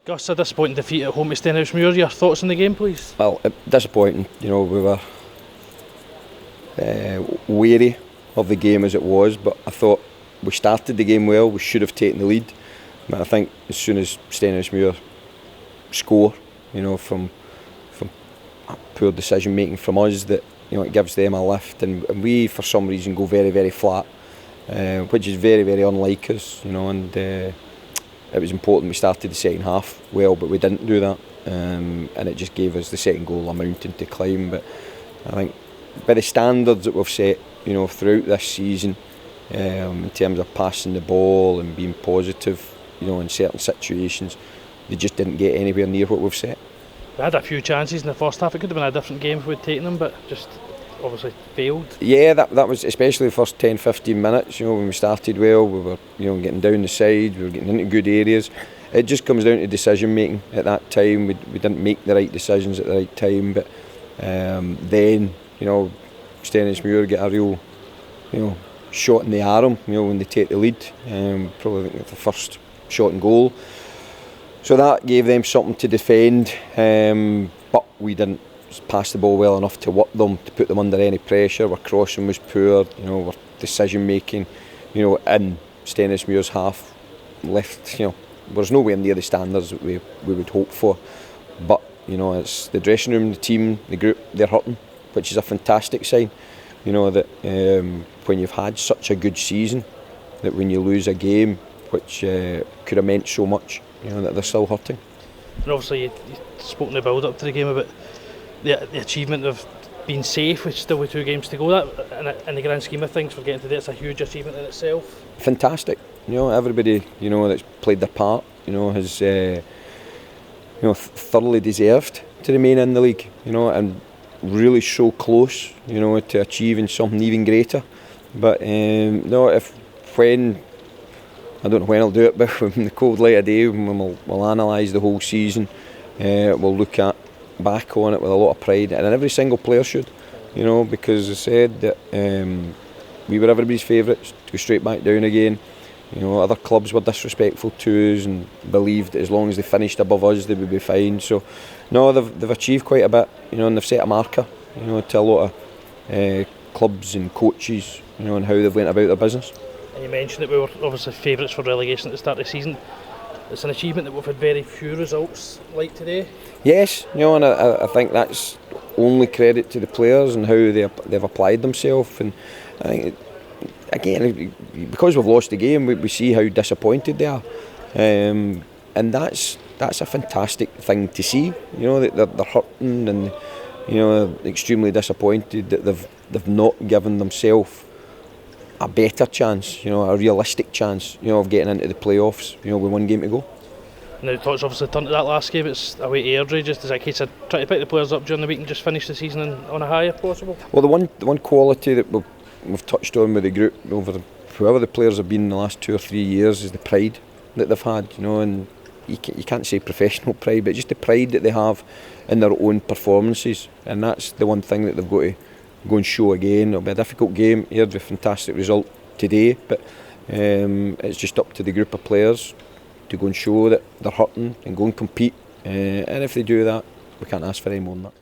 Gus, a disappointing defeat at home to Stenhousemuir. Your thoughts on the game, please? Well, disappointing. We were wary of the game as it was, but I thought we started the game well. We should have taken the lead. But I think as soon as Stenhousemuir score, from poor decision making from us, that it gives them a lift, and we for some reason go very, very flat, which is very, very unlike us. And it was important we started the second half well, but we didn't do that, and it just gave us the second goal a mountain to climb. But I think by the standards that we've set, throughout this season, in terms of passing the ball and being positive, in certain situations, they just didn't get anywhere near what we've set. We had a few chances in the first half. It could have been a different game if we'd taken them, but just obviously failed. Yeah, that was especially the first 10-15 minutes. When we started well, we were getting down the side, we were getting into good areas. It just comes down to decision making at that time. We didn't make the right decisions at the right time, but then Stenhousemuir get a real shot in the arm when they take the lead. Probably the first shot and goal. So that gave them something to defend, but we didn't pass the ball well enough to work them, to put them under any pressure. Our crossing was poor, our decision making, in Stenhousemuir's half left, was nowhere near the standards that we would hope for. But it's the dressing room, the team, the group, they're hurting, which is a fantastic sign. That when you've had such a good season, that when you lose a game, which could have meant so much, that they're still hurting. And obviously you spoke in the build up to the game about the achievement of being safe, with still with 2 games to go. That in the grand scheme of things, for getting today, it's a huge achievement in itself. Fantastic. Everybody that's played their part, has thoroughly deserved to remain in the league, and really so close, to achieving something even greater. But I don't know when I'll do it, but when the cold light of day, when we'll analyse the whole season, we'll look back on it with a lot of pride, and every single player should, because I said that we were everybody's favourites to go straight back down again. Other clubs were disrespectful to us and believed that as long as they finished above us, they would be fine. So, no, they've achieved quite a bit, and they've set a marker, to a lot of clubs and coaches, and how they've went about their business. And you mentioned that we were obviously favourites for relegation at the start of the season. It's an achievement that we've had very few results like today. Yes, and I think that's only credit to the players and how they've applied themselves. And I think, again, because we've lost the game, we see how disappointed they are, and that's a fantastic thing to see. That they're hurting and extremely disappointed that they've not given themselves a better chance, a realistic chance, of getting into the playoffs, with 1 game to go. Now the thoughts obviously turned to that last game. It's away to Airdrie. Just as a case of trying to pick the players up during the week and just finish the season on a high if possible. Well, the one quality that we've touched on with the group over whoever the players have been in the last 2 or 3 years is the pride that they've had, and you can't say professional pride, but just the pride that they have in their own performances, and that's the one thing that they've got to go and show again. It'll be a difficult game. Airdrie, fantastic result today, but it's just up to the group of players to go and show that they're hurting and go and compete, and if they do that, we can't ask for any more than that.